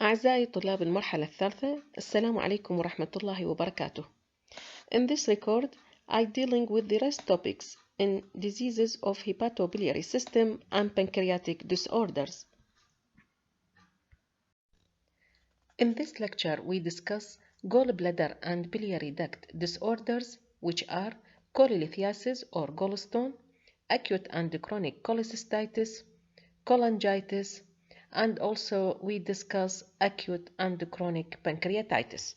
أعزائي طلاب المرحلة الثالثة، السلام عليكم ورحمة الله وبركاته. In this record, I'm dealing with the rest topics in diseases of hepatobiliary system and pancreatic disorders. In this lecture, we discuss gallbladder and biliary duct disorders, which are cholelithiasis or gallstone, acute and chronic cholecystitis, cholangitis, and also we discuss acute and chronic pancreatitis.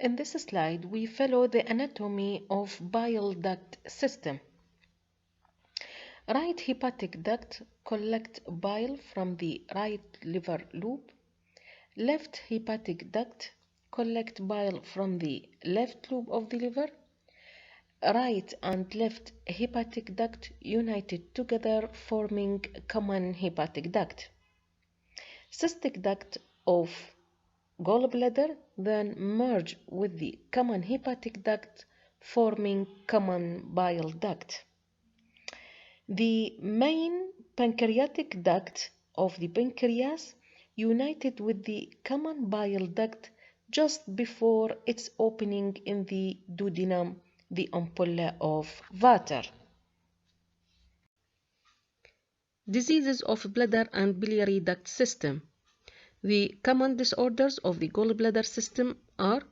In this slide, we follow the anatomy of bile duct system. Right hepatic duct collect bile from the right liver loop. Left hepatic duct collect bile from the left loop of the liver. Right and left hepatic duct united together forming common hepatic duct. Cystic duct of gallbladder then merge with the common hepatic duct forming common bile duct. The main pancreatic duct of the pancreas united with the common bile duct just before its opening in the duodenum, the ampulla of Vater. Diseases of bladder and biliary duct system. The common disorders of the gallbladder system are: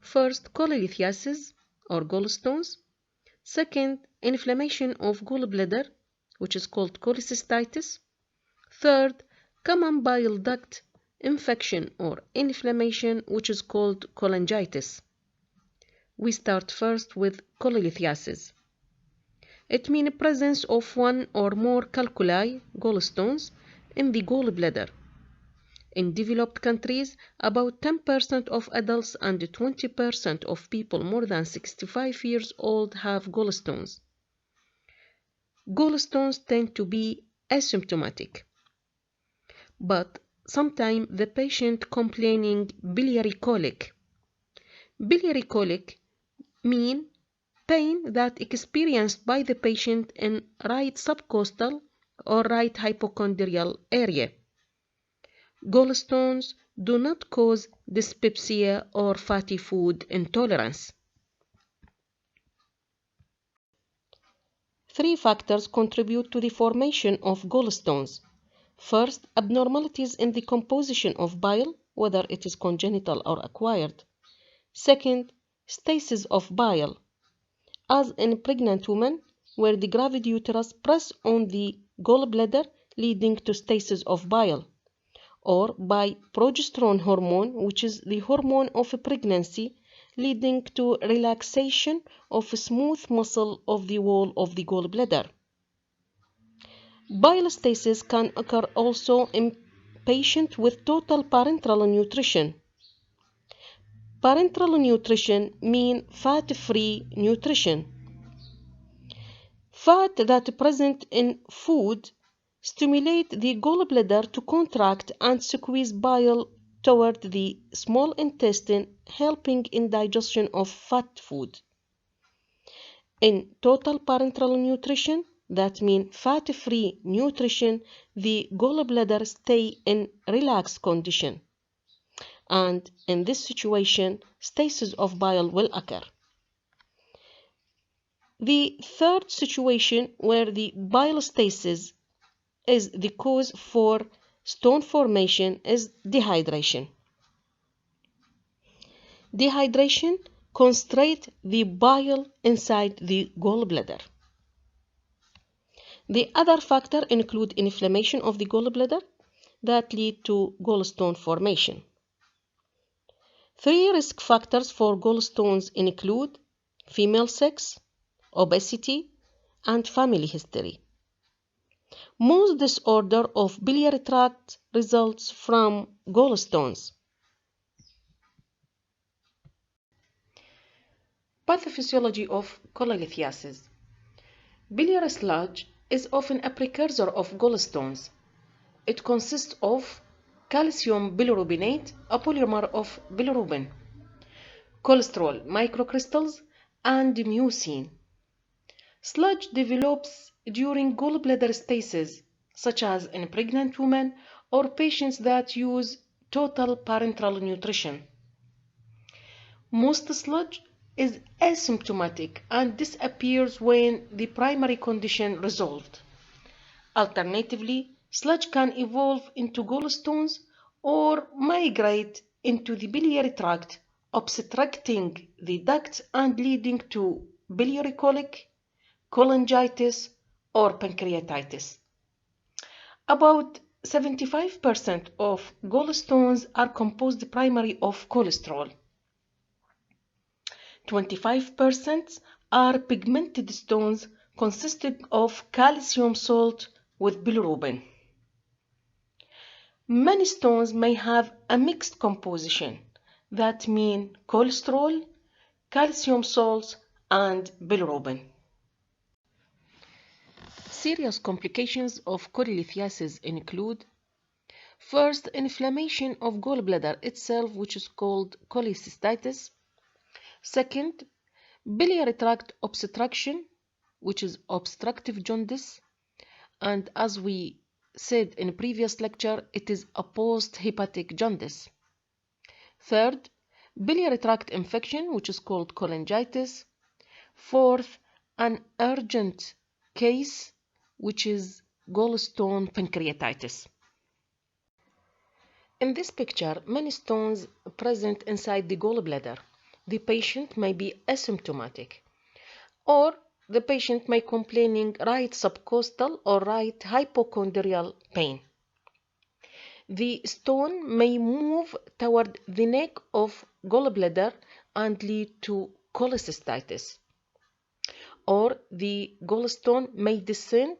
first, cholelithiasis or gallstones; second, inflammation of gallbladder, which is called cholecystitis; third, common bile duct infection or inflammation, which is called cholangitis. We start first with cholelithiasis. It means presence of one or more calculi, gallstones, in the gallbladder. In developed countries, about 10% of adults and 20% of people more than 65 years old have gallstones. Gallstones tend to be asymptomatic, but sometimes the patient complaining biliary colic. Biliary colic means pain that experienced by the patient in right subcostal or right hypochondrial area. Gallstones do not cause dyspepsia or fatty food intolerance. Three factors contribute to the formation of gallstones. First, abnormalities in the composition of bile, whether it is congenital or acquired. Second, stasis of bile, as in pregnant women, where the gravid uterus press on the gallbladder leading to stasis of bile, or by progesterone hormone, which is the hormone of pregnancy, leading to relaxation of smooth muscle of the wall of the gallbladder. Bile stasis can occur also in patients with total parenteral nutrition. Parenteral nutrition means fat-free nutrition. Fat that present in food stimulate the gallbladder to contract and squeeze bile toward the small intestine, helping in digestion of fat food. In total parenteral nutrition, that means fat-free nutrition, the gallbladder stay in relaxed condition. And in this situation, stasis of bile will occur. The third situation where the bile stasis is the cause for stone formation is dehydration. Dehydration concentrates the bile inside the gallbladder. The other factors include inflammation of the gallbladder that lead to gallstone formation. Three risk factors for gallstones include female sex, obesity, and family history. Most disorder of biliary tract results from gallstones. Pathophysiology of cholelithiasis. Biliary sludge is often a precursor of gallstones. It consists of calcium bilirubinate, a polymer of bilirubin, cholesterol microcrystals, and mucin. Sludge develops during gallbladder stasis, such as in pregnant women or patients that use total parenteral nutrition. Most sludge is asymptomatic and disappears when the primary condition resolved. Alternatively, sludge can evolve into gallstones or migrate into the biliary tract, obstructing the ducts and leading to biliary colic, cholangitis, or pancreatitis. About 75% of gallstones are composed primarily of cholesterol. 25% are pigmented stones consisting of calcium salt with bilirubin. Many stones may have a mixed composition, that means cholesterol, calcium salts, and bilirubin. Serious complications of cholelithiasis include: first, inflammation of gallbladder itself, which is called cholecystitis. Second, biliary tract obstruction, which is obstructive jaundice. And as we said in a previous lecture, it is a post-hepatic jaundice. Third, biliary tract infection, which is called cholangitis. Fourth, an urgent case, which is gallstone pancreatitis. In this picture, many stones present inside the gallbladder. The patient may be asymptomatic, or the patient may complaining right subcostal or right hypochondrial pain. The stone may move toward the neck of gallbladder and lead to cholecystitis, or the gallstone may descend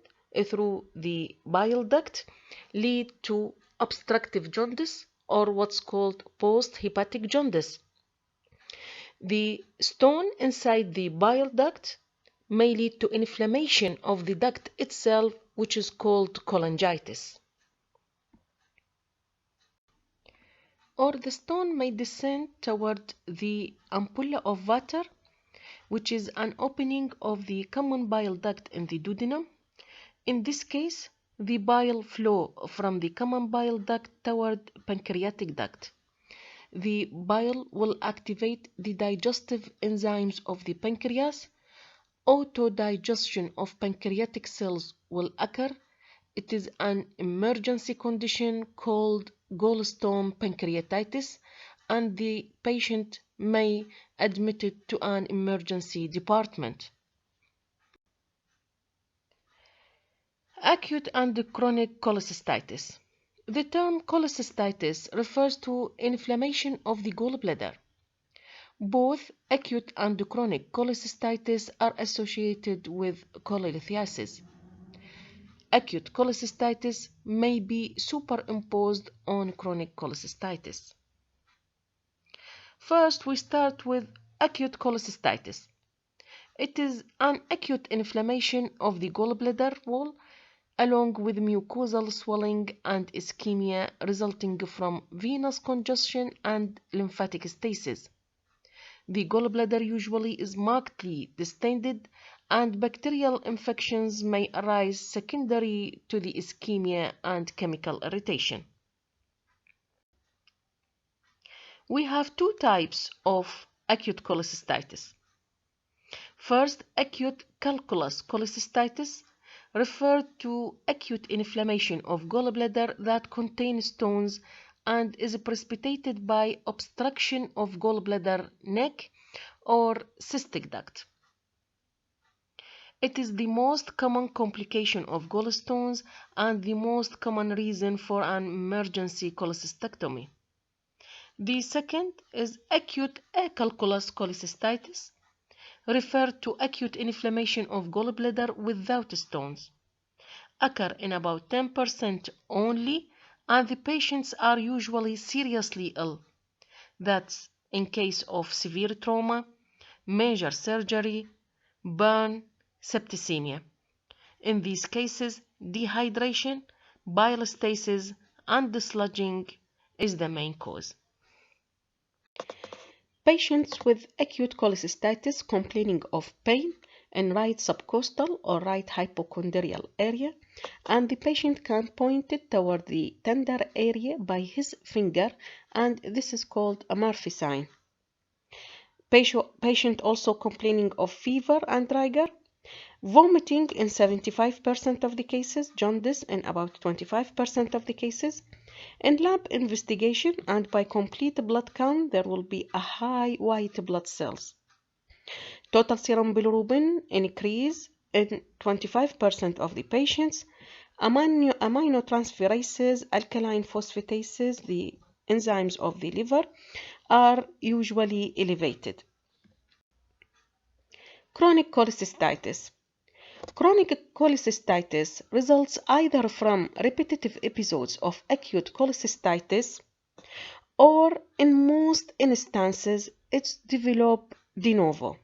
through the bile duct, lead to obstructive jaundice or what's called post-hepatic jaundice. The stone inside the bile duct may lead to inflammation of the duct itself, which is called cholangitis. Or the stone may descend toward the ampulla of water, which is an opening of the common bile duct in the duodenum. In this case, the bile flow from the common bile duct toward pancreatic duct. The bile will activate the digestive enzymes of the pancreas. Autodigestion of pancreatic cells will occur. It is an emergency condition called gallstone pancreatitis, and the patient may admitted to an emergency department. Acute and chronic cholecystitis. The term cholecystitis refers to inflammation of the gallbladder. Both acute and chronic cholecystitis are associated with cholelithiasis. Acute cholecystitis may be superimposed on chronic cholecystitis. First, we start with acute cholecystitis. It is an acute inflammation of the gallbladder wall along with mucosal swelling and ischemia resulting from venous congestion and lymphatic stasis. The gallbladder usually is markedly distended, and bacterial infections may arise secondary to the ischemia and chemical irritation. We have two types of acute cholecystitis. First, acute calculous cholecystitis referred to acute inflammation of gallbladder that contains stones and is precipitated by obstruction of gallbladder neck or cystic duct. It is the most common complication of gallstones and the most common reason for an emergency cholecystectomy. The second is acute acalculous cholecystitis, referred to acute inflammation of gallbladder without stones. Occur in about 10% only, and the patients are usually seriously ill. That's in case of severe trauma, major surgery, burn, septicemia. In these cases, dehydration, bile stasis, and sludging is the main cause. Patients with acute cholecystitis complaining of pain in right subcostal or right hypochondrial area, and the patient can point it toward the tender area by his finger, and this is called a Murphy sign. Patient also complaining of fever and rigor, vomiting in 75% of the cases, jaundice in about 25% of the cases. In lab investigation and by complete blood count, there will be a high white blood cells. Total serum bilirubin increase in 25% of the patients. Aminotransferases, alkaline phosphatases, the enzymes of the liver, are usually elevated. Chronic cholecystitis. Chronic cholecystitis results either from repetitive episodes of acute cholecystitis, or in most instances it's developed de novo.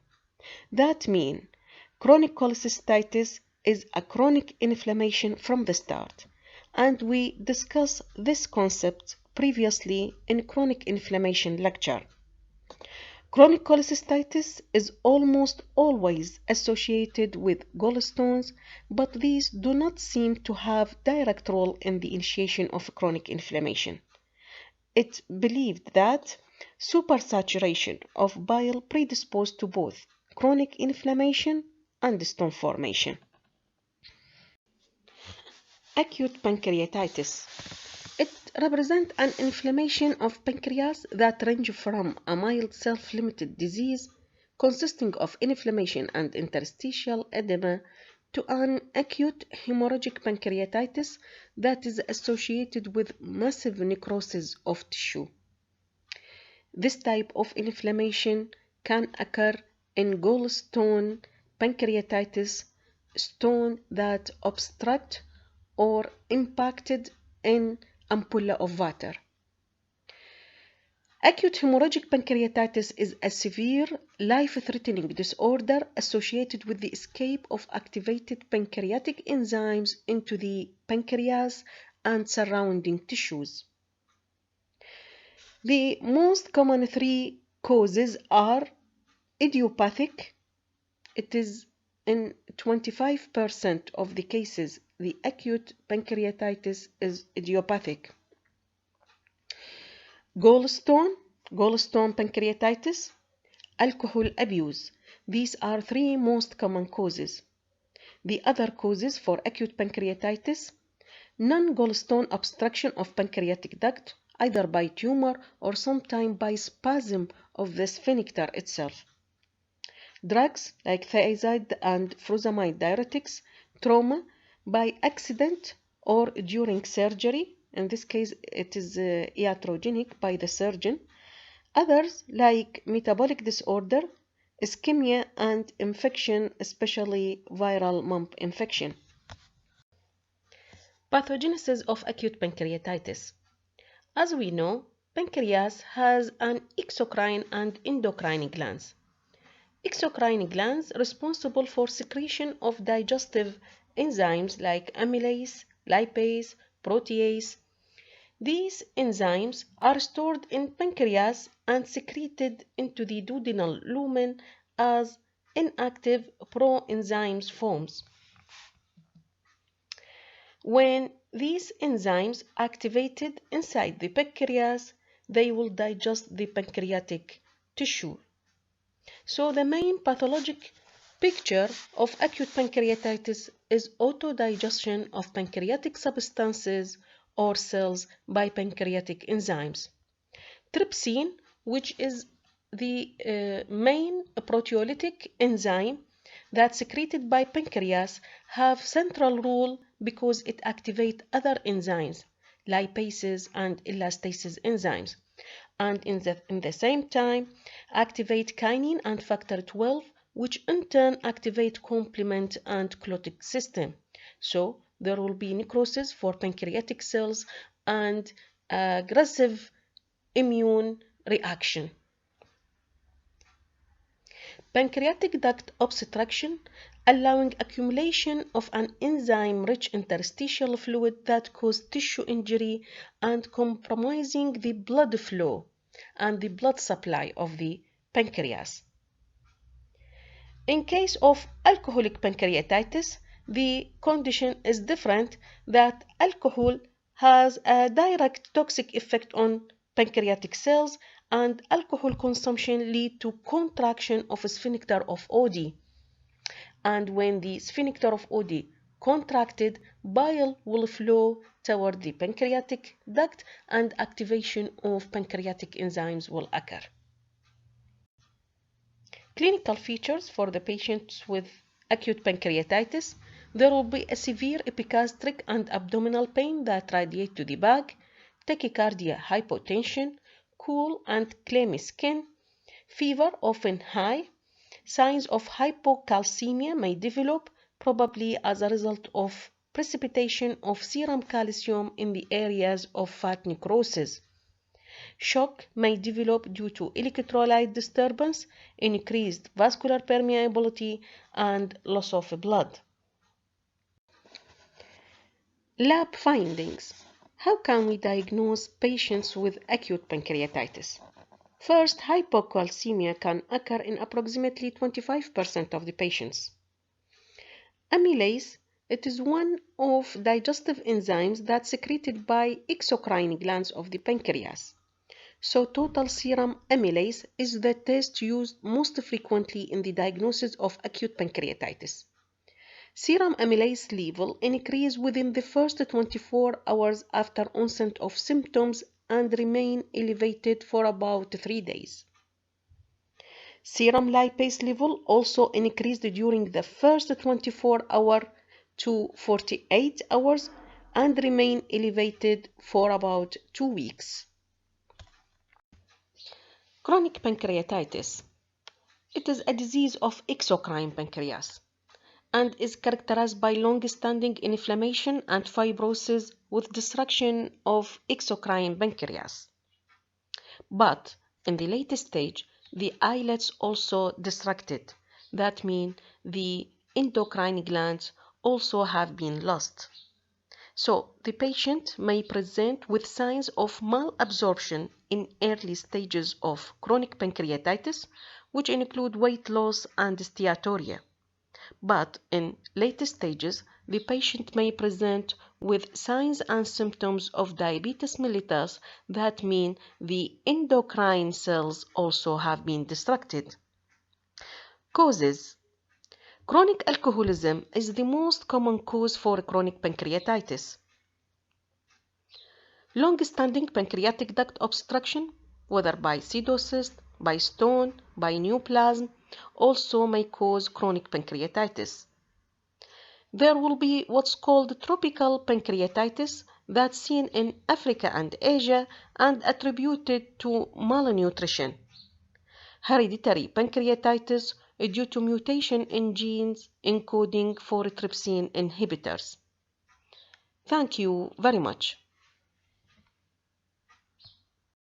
That means chronic cholecystitis is a chronic inflammation from the start, and we discussed this concept previously in chronic inflammation lecture. Chronic cholecystitis is almost always associated with gallstones, but these do not seem to have direct role in the initiation of chronic inflammation. It's believed that supersaturation of bile predisposed to both chronic inflammation and stone formation. Acute pancreatitis. It represents an inflammation of pancreas that ranges from a mild self-limited disease consisting of inflammation and interstitial edema to an acute hemorrhagic pancreatitis that is associated with massive necrosis of tissue. This type of inflammation can occur in gallstone pancreatitis, stone that obstruct or impacted in ampulla of water. Acute hemorrhagic pancreatitis is a severe, life-threatening disorder associated with the escape of activated pancreatic enzymes into the pancreas and surrounding tissues. The most common three causes are idiopathic. It is in 25% of the cases, the acute pancreatitis is idiopathic. Gallstone pancreatitis, alcohol abuse. These are three most common causes. The other causes for acute pancreatitis: non-gallstone obstruction of pancreatic duct, either by tumor or sometimes by spasm of the sphincter itself. Drugs like thiazide and furosemide diuretics, trauma by accident or during surgery. In this case, it is iatrogenic by the surgeon. Others like metabolic disorder, ischemia, and infection, especially viral mump infection. Pathogenesis of acute pancreatitis. As we know, pancreas has an exocrine and endocrine glands. Exocrine glands responsible for secretion of digestive enzymes like amylase, lipase, protease. These enzymes are stored in pancreas and secreted into the duodenal lumen as inactive proenzymes forms. When these enzymes activated inside the pancreas, they will digest the pancreatic tissue. So the main pathologic picture of acute pancreatitis is autodigestion of pancreatic substances or cells by pancreatic enzymes. Trypsin, which is the main proteolytic enzyme that's secreted by pancreas, have central role because it activates other enzymes, lipases and elastases enzymes, and in the same time activate kinin and factor 12, which in turn activate complement and clotic system. So there will be necrosis for pancreatic cells and aggressive immune reaction. Pancreatic duct obstruction, allowing accumulation of an enzyme-rich interstitial fluid that causes tissue injury and compromising the blood flow and the blood supply of the pancreas. In case of alcoholic pancreatitis, the condition is different, that alcohol has a direct toxic effect on pancreatic cells, and alcohol consumption leads to contraction of sphincter of Oddi. And when the sphincter of Oddi contracted, bile will flow toward the pancreatic duct and activation of pancreatic enzymes will occur. Clinical features for the patients with acute pancreatitis: there will be a severe epigastric and abdominal pain that radiate to the back, tachycardia, hypotension, cool and clammy skin, fever often high. Signs of hypocalcemia may develop, probably as a result of precipitation of serum calcium in the areas of fat necrosis. Shock may develop due to electrolyte disturbance, increased vascular permeability, and loss of blood. Lab findings. How can we diagnose patients with acute pancreatitis? First, hypocalcemia can occur in approximately 25% of the patients. Amylase, it is one of digestive enzymes that's secreted by exocrine glands of the pancreas. So total serum amylase is the test used most frequently in the diagnosis of acute pancreatitis. Serum amylase level increase within the first 24 hours after onset of symptoms and remain elevated for about 3 days. Serum lipase level also increased during the first 24 hours to 48 hours and remain elevated for about 2 weeks. Chronic pancreatitis. It is a disease of exocrine pancreas and is characterized by long-standing inflammation and fibrosis with destruction of exocrine pancreas. But in the latest stage, the islets also destructed. That means the endocrine glands also have been lost. So the patient may present with signs of malabsorption in early stages of chronic pancreatitis, which include weight loss and steatorrhea. But in later stages, the patient may present with signs and symptoms of diabetes mellitus, that mean the endocrine cells also have been destructed. Causes. Chronic alcoholism is the most common cause for chronic pancreatitis. Long-standing pancreatic duct obstruction, whether by pseudocyst, by stone, by neoplasm, also may cause chronic pancreatitis. There will be what's called tropical pancreatitis that's seen in Africa and Asia and attributed to malnutrition. Hereditary pancreatitis due to mutation in genes encoding for trypsin inhibitors. Thank you very much.